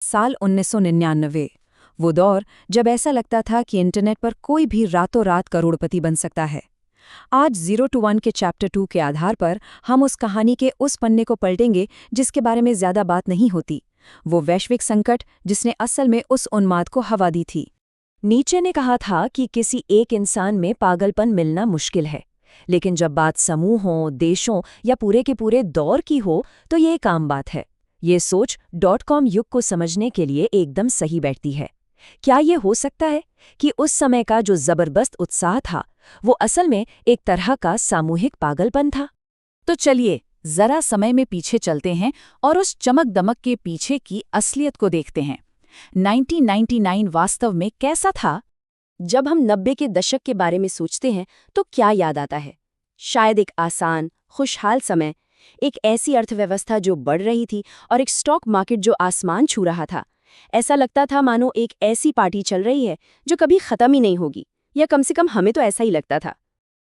साल 1999। वो दौर जब ऐसा लगता था कि इंटरनेट पर कोई भी रातों रात करोड़पति बन सकता है। आज 0 to 1 के चैप्टर 2 के आधार पर हम उस कहानी के उस पन्ने को पलटेंगे जिसके बारे में ज्यादा बात नहीं होती, वो वैश्विक संकट जिसने असल में उस उन्माद को हवा दी थी। नीचे ने कहा था कि किसी एक इंसान में पागलपन मिलना मुश्किल है, लेकिन जब बात समूहों, देशों या पूरे के पूरे दौर की हो तो ये एक आम बात है। ये सोच .com युग को समझने के लिए एकदम सही बैठती है। क्या ये हो सकता है कि उस समय का जो जबरदस्त उत्साह था वो असल में एक तरह का सामूहिक पागलपन था? तो चलिए जरा समय में पीछे चलते हैं और उस चमक दमक के पीछे की असलियत को देखते हैं। 1999 वास्तव में कैसा था? जब हम 90 के दशक के बारे में सोचते हैं तो क्या याद आता है? शायद एक आसान, खुशहाल समय, एक ऐसी अर्थव्यवस्था जो बढ़ रही थी और एक स्टॉक मार्केट जो आसमान छू रहा था। ऐसा लगता था मानो एक ऐसी पार्टी चल रही है जो कभी खत्म ही नहीं होगी, या कम से कम हमें तो ऐसा ही लगता था।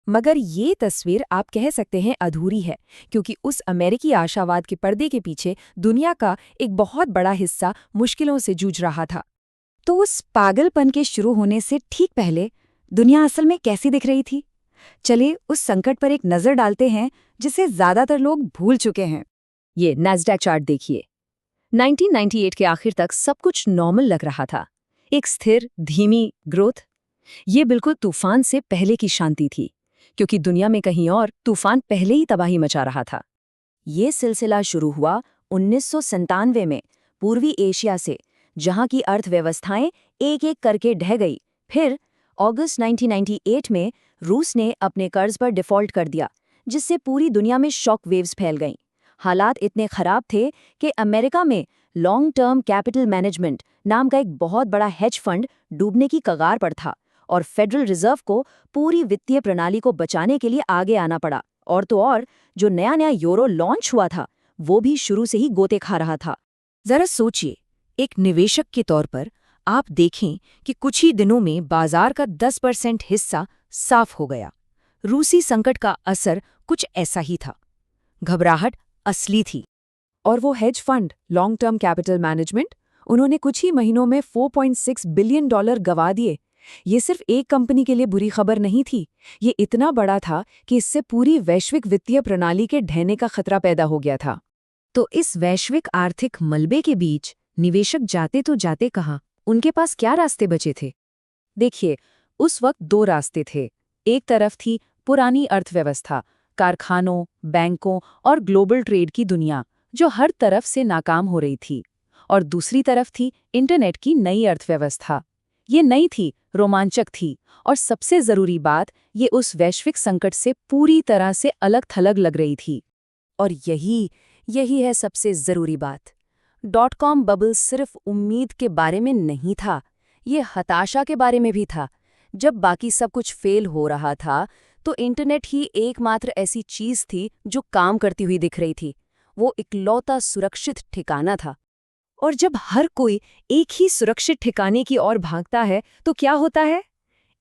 मगर ये तस्वीर आप कह सकते हैं अधूरी है, क्योंकि उस अमेरिकी आशावाद के पर्दे के पीछे दुनिया का एक बहुत बड़ा हिस्सा मुश्किलों से जूझ रहा था। तो उस पागलपन के शुरू होने से ठीक पहले दुनिया असल में कैसी दिख रही थी? चलिए उस संकट पर एक नज़र डालते हैं जिसे ज्यादातर लोग भूल चुके हैं। ये नैस्डैक चार्ट देखिए। 1998 के आखिर तक सब कुछ नॉर्मल लग रहा था, एक स्थिर, धीमी ग्रोथ। ये बिल्कुल तूफान से पहले की शांति थी, क्योंकि दुनिया में कहीं और तूफान पहले ही तबाही मचा रहा था। ये सिलसिला शुरू हुआ 1997 में पूर्वी एशिया से, जहां की अर्थव्यवस्थाएं एक एक करके ढह गई। फिर अगस्त 1998 में रूस ने अपने कर्ज पर डिफॉल्ट कर दिया, जिससे पूरी दुनिया में शॉक वेव्स फैल गईं। हालात इतने खराब थे कि अमेरिका में लॉन्ग टर्म कैपिटल मैनेजमेंट नाम का एक बहुत बड़ा हेज फंड डूबने की कगार पर था, और फेडरल रिजर्व को पूरी वित्तीय प्रणाली को बचाने के लिए आगे आना पड़ा। और तो और, जो नया नया यूरो लॉन्च हुआ था वो भी शुरू से ही गोते खा रहा था। जरा सोचिए, एक निवेशक के तौर पर आप देखें कि कुछ ही दिनों में बाजार का 10% हिस्सा साफ हो गया। रूसी संकट का असर कुछ ऐसा ही था। घबराहट असली थी। और वो hedge fund, long term capital management, उन्होंने कुछ ही महीनों में $4.6 बिलियन गंवा दिए। ये सिर्फ एक कंपनी के लिए बुरी खबर नहीं थी, ये इतना बड़ा था कि इससे पूरी वैश्विक वित्तीय प्रणाली के ढहने का खतरा पैदा हो गया था। तो इस वैश्विक आर्थिक मलबे के बीच निवेशक जाते तो जाते कहाँ? उनके पास क्या रास्ते बचे थे? देखिए, उस वक्त दो रास्ते थे। एक तरफ थी पुरानी अर्थव्यवस्था, कारखानों, बैंकों और ग्लोबल ट्रेड की दुनिया जो हर तरफ से नाकाम हो रही थी, और दूसरी तरफ थी इंटरनेट की नई अर्थव्यवस्था। ये नई थी, रोमांचक थी, और सबसे जरूरी बात, ये उस वैश्विक संकट से पूरी तरह से अलग थलग लग रही थी। और यही है सबसे जरूरी बात। .com बबल सिर्फ उम्मीद के बारे में नहीं था, ये हताशा के बारे में भी था। जब बाकी सब कुछ फेल हो रहा था तो इंटरनेट ही एकमात्र ऐसी चीज थी जो काम करती हुई दिख रही थी। वो इकलौता सुरक्षित ठिकाना था। और जब हर कोई एक ही सुरक्षित ठिकाने की ओर भागता है तो क्या होता है?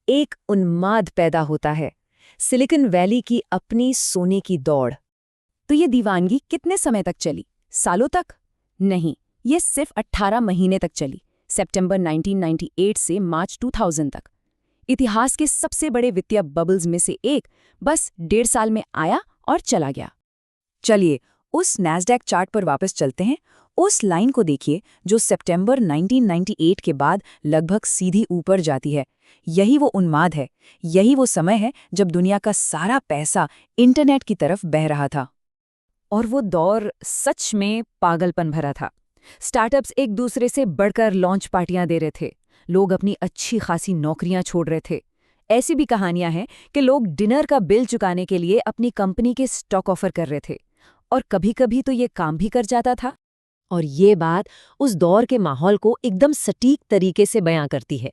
एक उन्माद पैदा होता है, सिलिकॉन वैली की अपनी सोने की दौड़। तो ये दीवानगी कितने समय तक चली? सालों तक? नहीं, ये सिर्फ 18 महीने तक चली, सितंबर 1998 से मार्च 2000 तक। इतिहास के सबसे बड़े वित्तीय बबल्स में से एक बस 1.5 साल में आया और चला गया। चलिए उस नैस्डैक चार्ट पर वापस चलते हैं। उस लाइन को देखिए जो सितंबर 1998 के बाद लगभग सीधी ऊपर जाती है। यही वो उन्माद है, यही वो समय है जब दुनिया का सारा पैसा इंटरनेट की तरफ बह रहा था। और वो दौर सच में पागलपन भरा था। स्टार्टअप्स एक दूसरे से बढ़कर लॉन्च पार्टियां दे रहे थे, लोग अपनी अच्छी खासी नौकरियां छोड़ रहे थे। ऐसी भी कहानियां हैं कि लोग डिनर का बिल चुकाने के लिए अपनी कंपनी के स्टॉक ऑफर कर रहे थे, और कभी-कभी तो ये काम भी कर जाता था। और ये बात उस दौर के माहौल को एकदम सटीक तरीके से बयां करती है।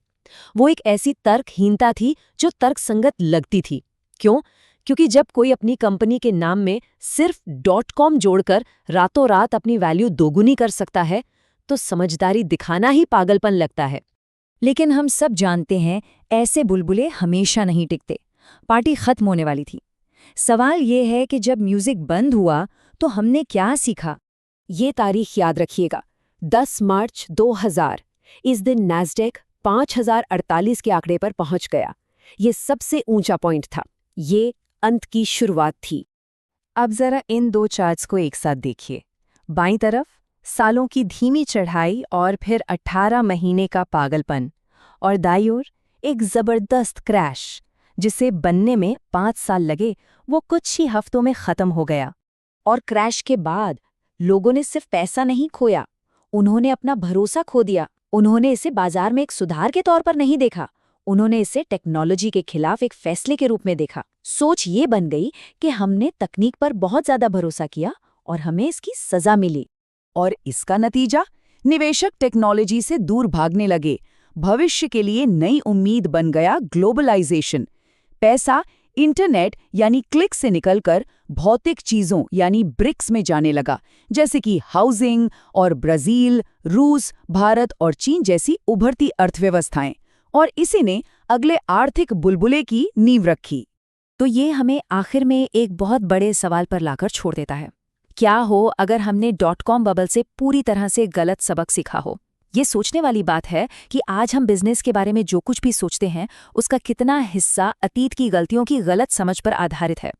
वो एक ऐसी तर्कहीनता थी जो तर्कसंगत लगती थी। क्यों? क्योंकि जब कोई अपनी कंपनी के नाम में सिर्फ .com जोड़कर रातों रात अपनी वैल्यू दोगुनी कर सकता है, तो समझदारी दिखाना ही पागलपन लगता है। लेकिन हम सब जानते हैं, ऐसे बुलबुले हमेशा नहीं टिकते। पार्टी खत्म होने वाली थी। सवाल ये है कि जब म्यूजिक बंद हुआ तो हमने क्या सीखा? ये तारीख याद रखिएगा। 10 मार्च 2000 इस दिन नैस्डैक 5048 के आंकड़े पर पहुंच गया। ये सबसे ऊंचा पॉइंट था। ये अंत की शुरुआत थी। अब जरा इन दो चार्ट्स को एक साथ देखिए। बाईं तरफ सालों की धीमी चढ़ाई और फिर 18 महीने का पागलपन, और दाईं ओर एक जबरदस्त क्रैश जिसे बनने में 5 साल लगे, वो कुछ ही हफ्तों में खत्म हो गया। और क्रैश के बाद लोगों ने सिर्फ पैसा नहीं खोया, उन्होंने अपना भरोसा खो दिया। उन्होंने इसे बाजार में एक सुधार के तौर पर नहीं देखा, उन्होंने इसे टेक्नोलॉजी के खिलाफ एक फैसले के रूप में देखा। सोच ये बन गई कि हमने तकनीक पर बहुत ज्यादा भरोसा किया और हमें इसकी सजा मिली। और इसका नतीजा, निवेशक टेक्नोलॉजी से दूर भागने लगे। भविष्य के लिए नई उम्मीद बन गया ग्लोबलाइजेशन। पैसा इंटरनेट यानी क्लिक से निकलकर भौतिक चीजों यानी ब्रिक्स में जाने लगा, जैसे कि हाउसिंग और ब्राजील, रूस, भारत और चीन जैसी उभरती अर्थव्यवस्थाएं। और इसी ने अगले आर्थिक बुलबुले की नींव रखी। तो ये हमें आखिर में एक बहुत बड़े सवाल पर लाकर छोड़ देता है। क्या हो अगर हमने .com बबल से पूरी तरह से गलत सबक सीखा हो? ये सोचने वाली बात है कि आज हम बिजनेस के बारे में जो कुछ भी सोचते हैं, उसका कितना हिस्सा अतीत की गलतियों की गलत समझ पर आधारित है।